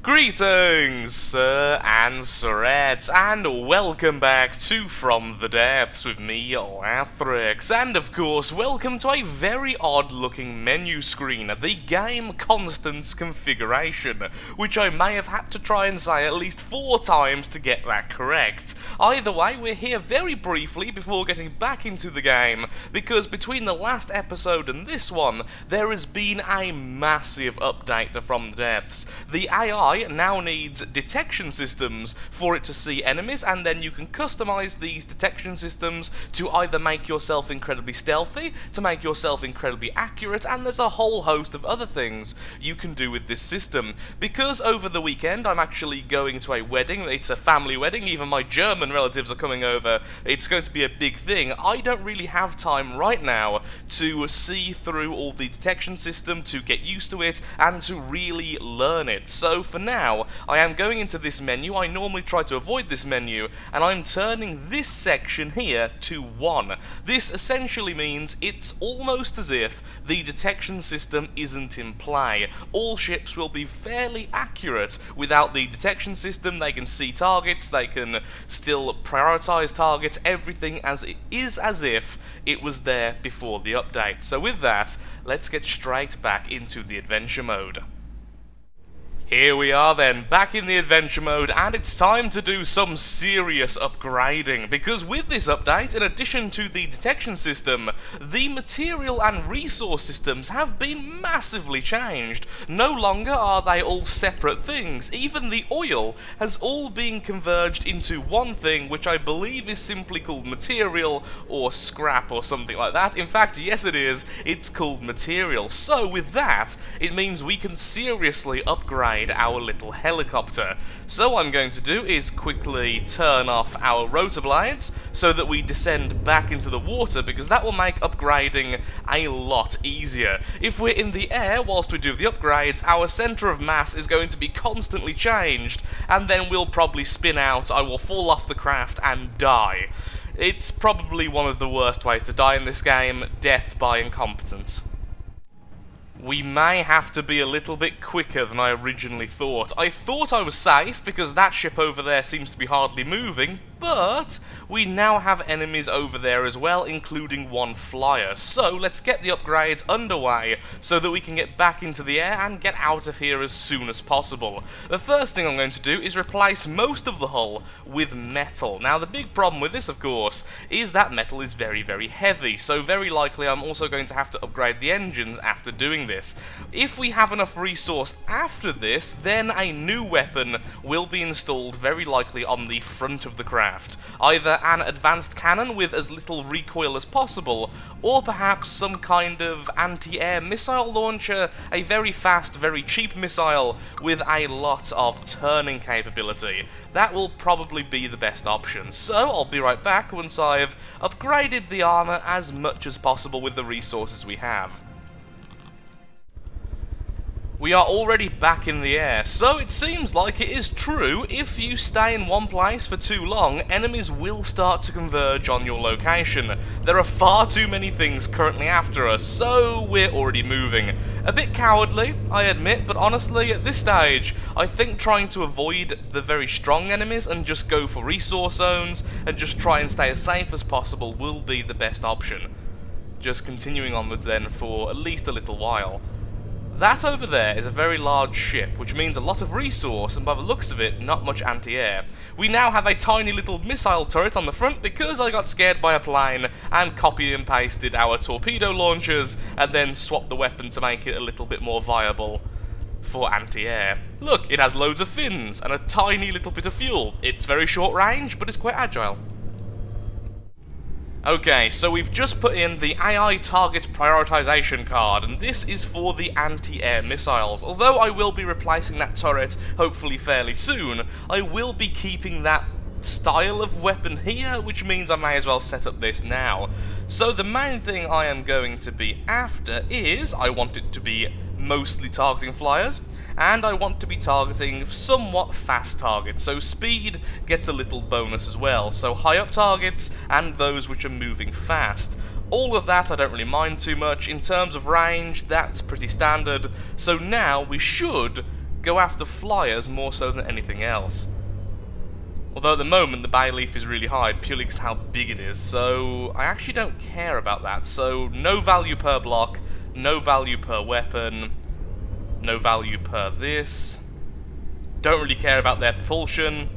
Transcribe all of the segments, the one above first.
Greetings, Sir and Sirettes, and welcome back to From the Depths with me, Lathrix, and of course, welcome to a very odd-looking menu screen, the Game Constants configuration, which I may have had to try and say at least 4 times to get that correct. Either way, we're here very briefly before getting back into the game, because between the last episode and this one, there has been a massive update to From the Depths. The AI now needs detection systems for it to see enemies, and then you can customize these detection systems to either make yourself incredibly stealthy, to make yourself incredibly accurate, and there's a whole host of other things you can do with this system. Because over the weekend I'm actually going to a wedding, it's a family wedding, even my German relatives are coming over, it's going to be a big thing, I don't really have time right now to see through all the detection system, to get used to it, and to really learn it. So for now, I am going into this menu. I normally try to avoid this menu, and I'm turning this section here to 1. This essentially means it's almost as if the detection system isn't in play. All ships will be fairly accurate without the detection system. They can see targets, they can still prioritize targets, everything as if it was there before the update. So with that, let's get straight back into the adventure mode. Here we are then, back in the adventure mode, and it's time to do some serious upgrading, because with this update, in addition to the detection system, the material and resource systems have been massively changed. No longer are they all separate things, even the oil has all been converged into one thing, which I believe is simply called material, or scrap, or something like that. In fact, yes it is, it's called material. So with that, it means we can seriously upgrade our little helicopter. So what I'm going to do is quickly turn off our rotor blades so that we descend back into the water, because that will make upgrading a lot easier. If we're in the air whilst we do the upgrades, our centre of mass is going to be constantly changed, and then we'll probably spin out, I will fall off the craft and die. It's probably one of the worst ways to die in this game, death by incompetence. We may have to be a little bit quicker than I originally thought. I thought I was safe, because that ship over there seems to be hardly moving, but we now have enemies over there as well, including one flyer. So let's get the upgrades underway so that we can get back into the air and get out of here as soon as possible. The first thing I'm going to do is replace most of the hull with metal. Now the big problem with this, of course, is that metal is very, very heavy, so very likely I'm also going to have to upgrade the engines after doing this. If we have enough resource after this, then a new weapon will be installed, very likely on the front of the craft. Either an advanced cannon with as little recoil as possible, or perhaps some kind of anti-air missile launcher, a very fast, very cheap missile with a lot of turning capability. That will probably be the best option. So I'll be right back once I've upgraded the armor as much as possible with the resources we have. We are already back in the air, so it seems like it is true, if you stay in one place for too long, enemies will start to converge on your location. There are far too many things currently after us, so we're already moving. A bit cowardly, I admit, but honestly, at this stage, I think trying to avoid the very strong enemies and just go for resource zones, and just try and stay as safe as possible will be the best option. Just continuing onwards then for at least a little while. That over there is a very large ship, which means a lot of resource, and by the looks of it, not much anti-air. We now have a tiny little missile turret on the front because I got scared by a plane and copied and pasted our torpedo launchers, and then swapped the weapon to make it a little bit more viable for anti-air. Look, it has loads of fins and a tiny little bit of fuel. It's very short range, but it's quite agile. Okay, so we've just put in the AI target prioritization card, and this is for the anti-air missiles. Although I will be replacing that turret, hopefully fairly soon, I will be keeping that style of weapon here, which means I may as well set up this now. So the main thing I am going to be after is, I want it to be mostly targeting flyers, and I want to be targeting somewhat fast targets, so speed gets a little bonus as well, so high up targets and those which are moving fast. All of that I don't really mind too much. In terms of range, that's pretty standard, so now we should go after flyers more so than anything else. Although at the moment the bay leaf is really high, purely because how big it is, so I actually don't care about that. So no value per block, no value per weapon, no value per this. Don't really care about their propulsion.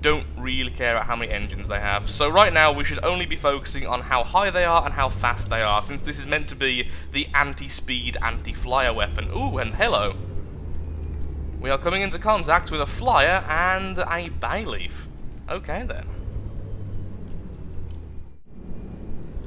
Don't really care about how many engines they have. So right now we should only be focusing on how high they are and how fast they are, since this is meant to be the anti-speed, anti-flyer weapon. Ooh, and hello. We are coming into contact with a flyer and a bay leaf. Okay then.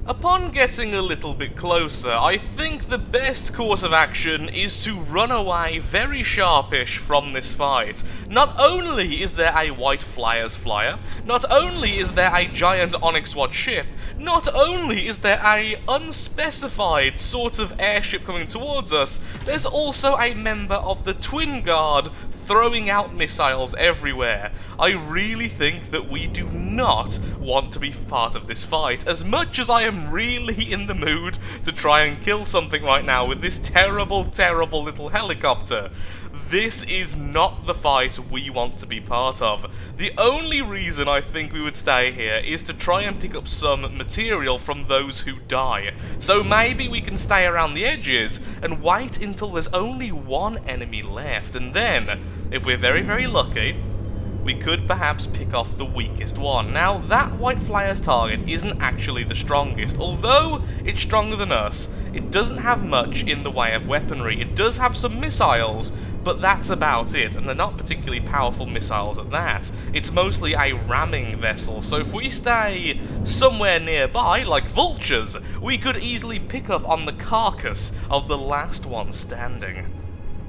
Upon getting a little bit closer, I think the best course of action is to run away very sharpish from this fight. Not only is there a white flyer's flyer, not only is there a giant Onyx Watch ship, not only is there a unspecified sort of airship coming towards us, there's also a member of the Twin Guard throwing out missiles everywhere. I really think that we do not want to be part of this fight, as much as I am really in the mood to try and kill something right now with this terrible, terrible little helicopter. This is not the fight we want to be part of. The only reason I think we would stay here is to try and pick up some material from those who die. So maybe we can stay around the edges and wait until there's only one enemy left, and then, if we're very, very lucky, we could perhaps pick off the weakest one. Now, that white flyer's target isn't actually the strongest. Although it's stronger than us, it doesn't have much in the way of weaponry. It does have some missiles, but that's about it, and they're not particularly powerful missiles at that. It's mostly a ramming vessel, so if we stay somewhere nearby, like vultures, we could easily pick up on the carcass of the last one standing.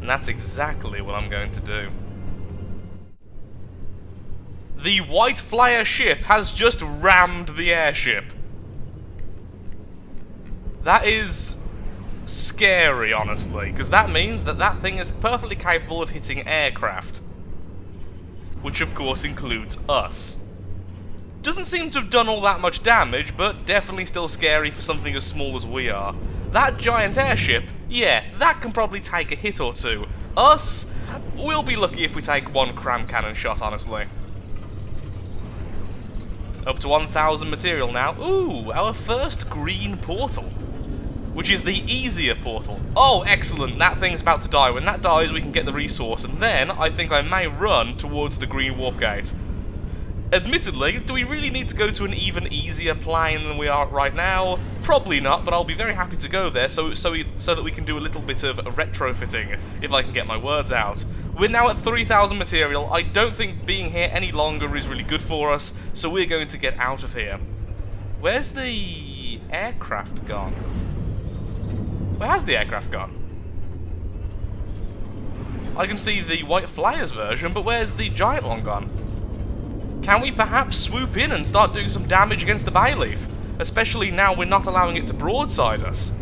And that's exactly what I'm going to do. The white flyer ship has just rammed the airship. That is scary, honestly, because that means that that thing is perfectly capable of hitting aircraft. Which, of course, includes us. Doesn't seem to have done all that much damage, but definitely still scary for something as small as we are. That giant airship, yeah, that can probably take a hit or two. Us, we'll be lucky if we take one cram cannon shot, honestly. Up to 1,000 material now. Ooh, our first green portal. Which is the easier portal. Oh, excellent, that thing's about to die. When that dies, we can get the resource, and then I think I may run towards the green warp gate. Admittedly, do we really need to go to an even easier plane than we are right now? Probably not, but I'll be very happy to go there so that we can do a little bit of retrofitting, if I can get my words out. We're now at 3,000 material. I don't think being here any longer is really good for us, so we're going to get out of here. Where's the aircraft gone? Where has the aircraft gone? I can see the white flyers version, but where's the giant one gone? Can we perhaps swoop in and start doing some damage against the bay leaf? Especially now we're not allowing it to broadside us.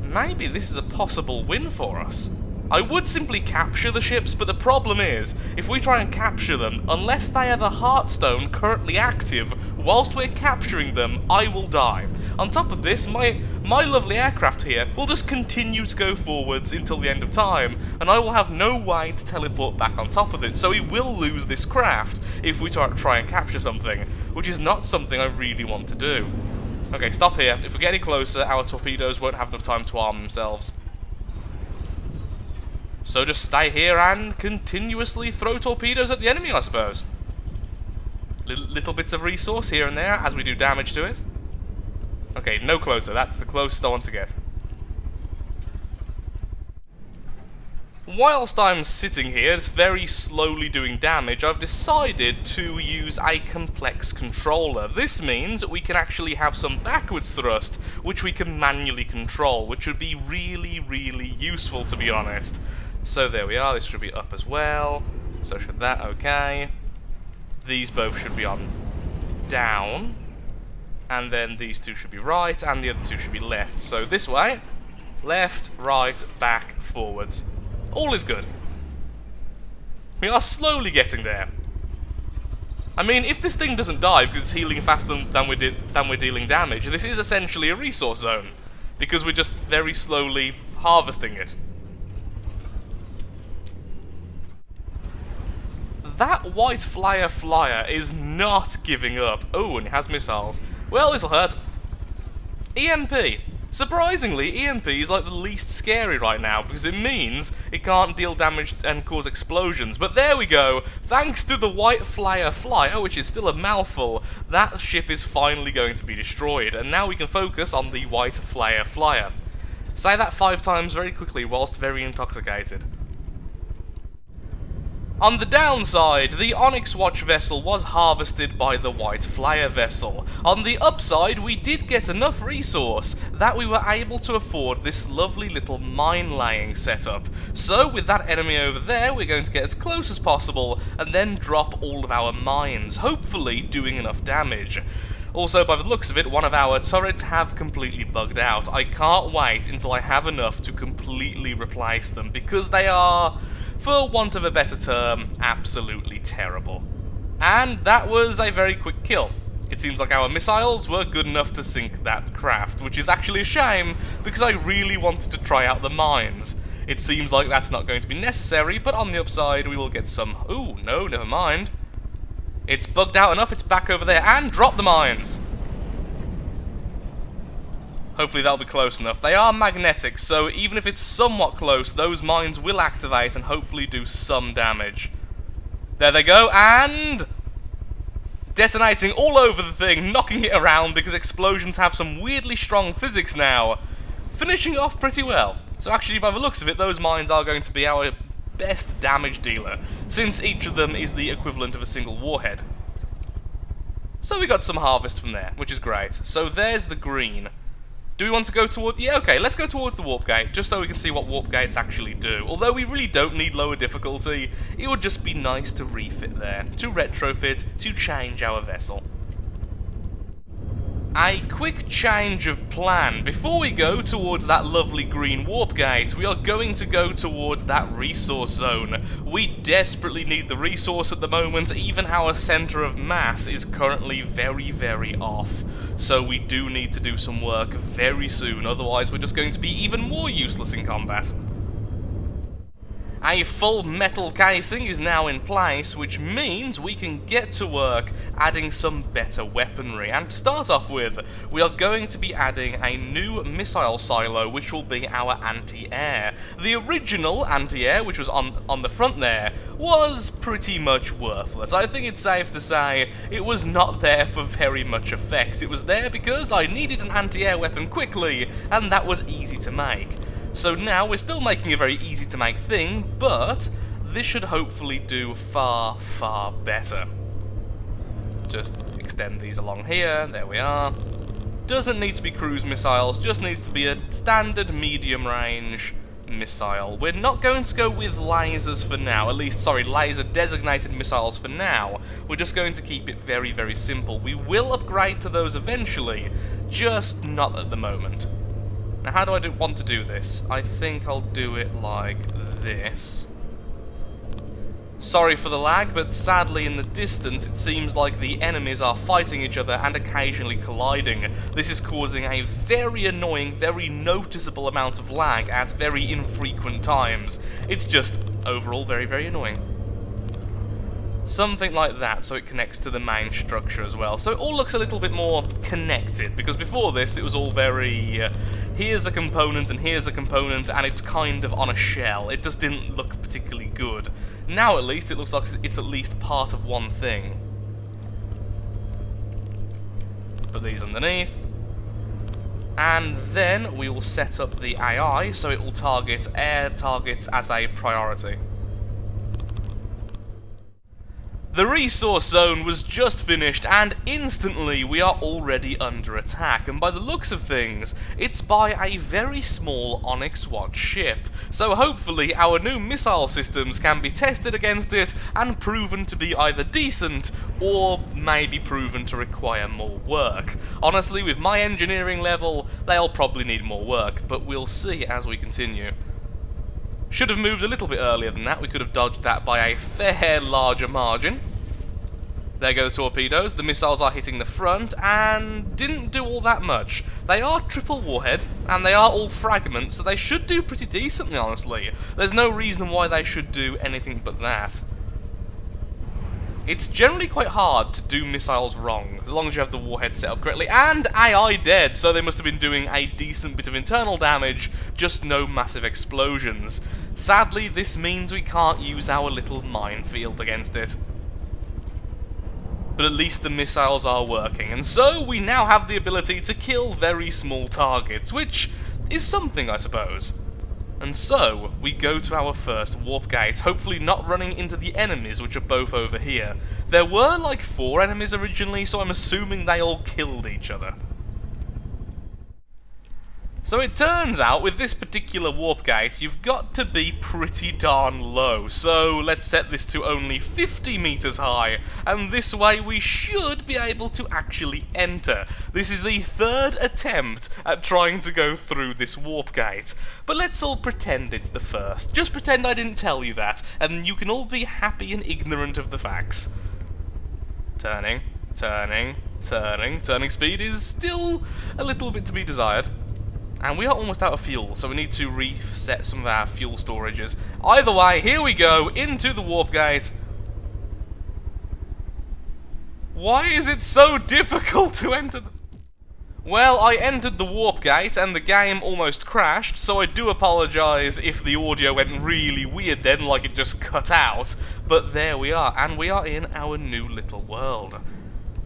Maybe this is a possible win for us. I would simply capture the ships, but the problem is, if we try and capture them, unless they have a Heartstone currently active, whilst we're capturing them, I will die. On top of this, my lovely aircraft here will just continue to go forwards until the end of time, and I will have no way to teleport back on top of it, so we will lose this craft if we try and capture something, which is not something I really want to do. Okay, stop here. If we get any closer, our torpedoes won't have enough time to arm themselves. So just stay here and continuously throw torpedoes at the enemy, I suppose. Little bits of resource here and there as we do damage to it. Okay, no closer. That's the closest I want to get. Whilst I'm sitting here, just very slowly doing damage, I've decided to use a complex controller. This means we can actually have some backwards thrust, which we can manually control, which would be really, really useful, to be honest. So there we are, this should be up as well. So should that, okay. These both should be on down. And then these two should be right, and the other two should be left. So this way, left, right, back, forwards. All is good. We are slowly getting there. I mean, if this thing doesn't die because it's healing faster than we're dealing damage, this is essentially a resource zone. Because we're just very slowly harvesting it. that white flyer is not giving up. Oh, and it has missiles. Well, this'll hurt. EMP. Surprisingly, EMP is like the least scary right now, because it means it can't deal damage and cause explosions. But there we go, thanks to the white flyer, which is still a mouthful, that ship is finally going to be destroyed, and now we can focus on the white flyer. Say that 5 times very quickly whilst very intoxicated. On the downside, the Onyx Watch vessel was harvested by the White Flyer vessel. On the upside, we did get enough resource that we were able to afford this lovely little mine-laying setup. So, with that enemy over there, we're going to get as close as possible and then drop all of our mines, hopefully doing enough damage. Also, by the looks of it, one of our turrets have completely bugged out. I can't wait until I have enough to completely replace them, because they are, for want of a better term, absolutely terrible. And that was a very quick kill. It seems like our missiles were good enough to sink that craft, which is actually a shame, because I really wanted to try out the mines. It seems like that's not going to be necessary, but on the upside we will get some... Ooh, no, never mind. It's bugged out enough, it's back over there, and drop the mines! Hopefully that'll be close enough. They are magnetic, so even if it's somewhat close, those mines will activate and hopefully do some damage. There they go, and... detonating all over the thing, knocking it around because explosions have some weirdly strong physics now. Finishing it off pretty well. So actually, by the looks of it, those mines are going to be our best damage dealer, since each of them is the equivalent of a single warhead. So we got some harvest from there, which is great. So there's the green. Do we want to go toward... yeah, okay, let's go towards the warp gate, just so we can see what warp gates actually do. Although we really don't need lower difficulty, it would just be nice to refit there, to retrofit, to change our vessel. A quick change of plan. Before we go towards that lovely green warp gate, we are going to go towards that resource zone. We desperately need the resource at the moment. Even our center of mass is currently very, very off. So we do need to do some work very soon, otherwise we're just going to be even more useless in combat. A full metal casing is now in place, which means we can get to work adding some better weaponry. And to start off with, we are going to be adding a new missile silo, which will be our anti-air. The original anti-air, which was on the front there, was pretty much worthless. I think it's safe to say it was not there for very much effect. It was there because I needed an anti-air weapon quickly, and that was easy to make. So now we're still making a very easy to make thing, but this should hopefully do far, far better. Just extend these along here, there we are. Doesn't need to be cruise missiles, just needs to be a standard medium range missile. We're not going to go with lasers for now, at least, sorry, laser designated missiles for now. We're just going to keep it very, very simple. We will upgrade to those eventually, just not at the moment. Now, how do I want to do this? I think I'll do it like this. Sorry for the lag, but sadly in the distance it seems like the enemies are fighting each other and occasionally colliding. This is causing a very annoying, very noticeable amount of lag at very infrequent times. It's just overall very, very annoying. Something like that, so it connects to the main structure as well. So it all looks a little bit more connected, because before this it was all very, here's a component and here's a component, and it's kind of on a shell. It just didn't look particularly good. Now at least it looks like it's at least part of one thing. Put these underneath. And then we will set up the AI, so it will target air targets as a priority. The resource zone was just finished, and instantly we are already under attack, and by the looks of things, it's by a very small Onyx Watch ship. So hopefully our new missile systems can be tested against it and proven to be either decent or maybe proven to require more work. Honestly, with my engineering level, they'll probably need more work, but we'll see as we continue. Should have moved a little bit earlier than that. We could have dodged that by a fair larger margin. There go the torpedoes. The missiles are hitting the front and didn't do all that much. They are triple warhead and they are all fragments, so they should do pretty decently, honestly. There's no reason why they should do anything but that. It's generally quite hard to do missiles wrong, as long as you have the warhead set up correctly, and AI dead, so they must have been doing a decent bit of internal damage, just no massive explosions. Sadly, this means we can't use our little minefield against it. But at least the missiles are working, and so we now have the ability to kill very small targets, which is something, I suppose. And so, we go to our first warp gate, hopefully not running into the enemies, which are both over here. There were like 4 enemies originally, so I'm assuming they all killed each other. So it turns out, with this particular warp gate, you've got to be pretty darn low. So let's set this to only 50 meters high, and this way we should be able to actually enter. This is the 3rd attempt at trying to go through this warp gate. But let's all pretend it's the first. Just pretend I didn't tell you that, and you can all be happy and ignorant of the facts. Turning, turning, turning. Turning speed is still a little bit to be desired. And we are almost out of fuel, so we need to reset some of our fuel storages. Either way, here we go, into the warp gate. Why is it so difficult to enter the... Well, I entered the warp gate, and the game almost crashed, so I do apologise if the audio went really weird then, like it just cut out. But there we are, and we are in our new little world,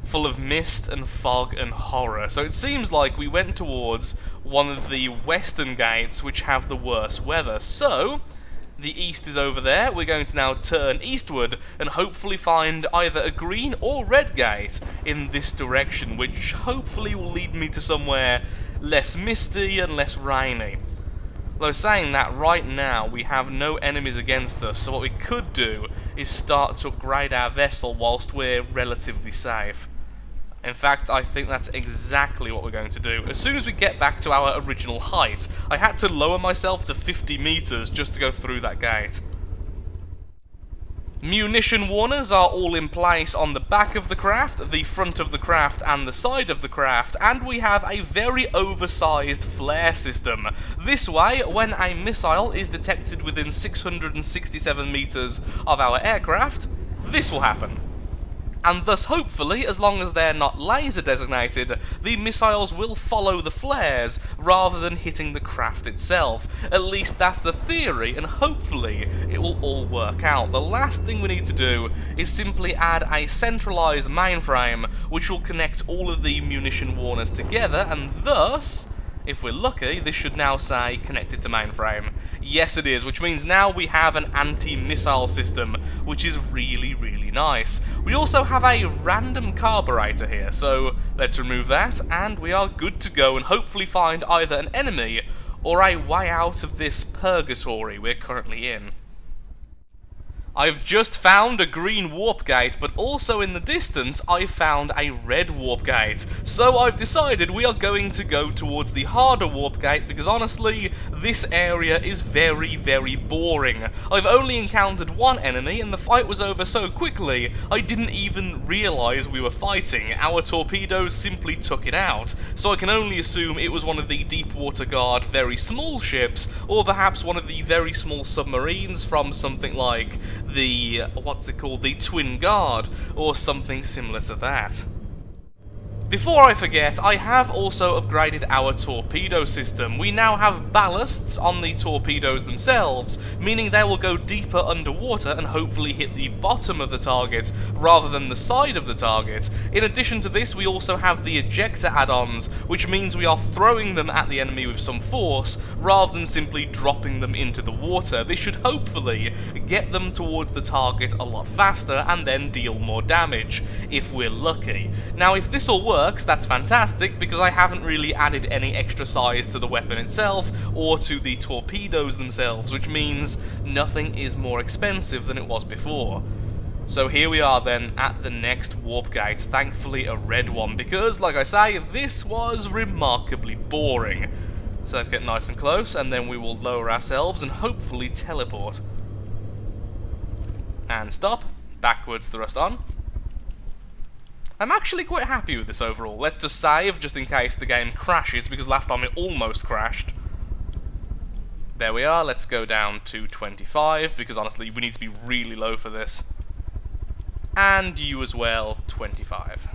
full of mist and fog and horror. So it seems like we went towards one of the western gates which have the worst weather. So, the east is over there. We're going to now turn eastward and hopefully find either a green or red gate in this direction, which hopefully will lead me to somewhere less misty and less rainy. Though saying that, right now we have no enemies against us, so what we could do is start to upgrade our vessel whilst we're relatively safe. In fact, I think that's exactly what we're going to do. As soon as we get back to our original height, I had to lower myself to 50 meters just to go through that gate. Munition warners are all in place on the back of the craft, the front of the craft, and the side of the craft, and we have a very oversized flare system. This way, when a missile is detected within 667 meters of our aircraft, this will happen. And thus, hopefully, as long as they're not laser designated, the missiles will follow the flares rather than hitting the craft itself. At least that's the theory, and hopefully it will all work out. The last thing we need to do is simply add a centralized mainframe which will connect all of the munition warners together, and thus, if we're lucky, this should now say connected to mainframe. Yes, it is, which means now we have an anti-missile system, which is really, really nice. We also have a random carburetor here, so let's remove that, and we are good to go and hopefully find either an enemy or a way out of this purgatory we're currently in. I've just found a green warp gate, but also in the distance I've found a red warp gate. So I've decided we are going to go towards the harder warp gate because honestly, this area is very, very boring. I've only encountered one enemy and the fight was over so quickly I didn't even realise we were fighting. Our torpedoes simply took it out. So I can only assume it was one of the Deepwater Guard very small ships, or perhaps one of the very small submarines from something like the, the Twin Guard, or something similar to that. Before I forget, I have also upgraded our torpedo system. We now have ballasts on the torpedoes themselves, meaning they will go deeper underwater and hopefully hit the bottom of the target rather than the side of the target. In addition to this, we also have the ejector add-ons, which means we are throwing them at the enemy with some force rather than simply dropping them into the water. This should hopefully get them towards the target a lot faster and then deal more damage, if we're lucky. Now, if this all works, that's fantastic, because I haven't really added any extra size to the weapon itself or to the torpedoes themselves, which means nothing is more expensive than it was before. So here we are then at the next warp gate, thankfully a red one, because like I say, this was remarkably boring. So let's get nice and close, and then we will lower ourselves and hopefully teleport. And stop, backwards thrust on. I'm actually quite happy with this overall. Let's just save, just in case the game crashes, because last time it almost crashed. There we are, let's go down to 25, because honestly, we need to be really low for this. And you as well, 25.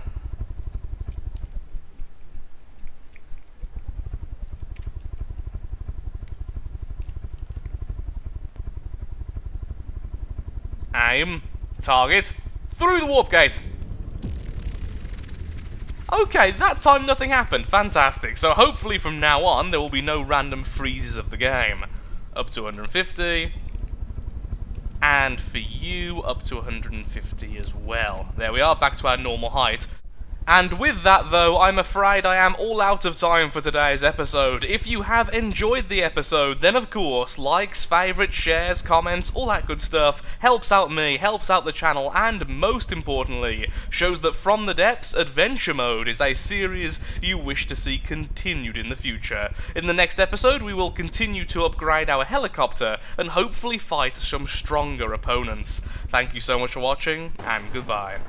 Aim. Target. Through the warp gate. Okay, that time nothing happened. Fantastic. So hopefully from now on there will be no random freezes of the game. Up to 150. And for you, up to 150 as well. There we are, back to our normal height. And with that though, I'm afraid I am all out of time for today's episode. If you have enjoyed the episode, then of course, likes, favourites, shares, comments, all that good stuff helps out me, helps out the channel, and most importantly, shows that From the Depths Adventure Mode is a series you wish to see continued in the future. In the next episode, we will continue to upgrade our helicopter and hopefully fight some stronger opponents. Thank you so much for watching, and goodbye.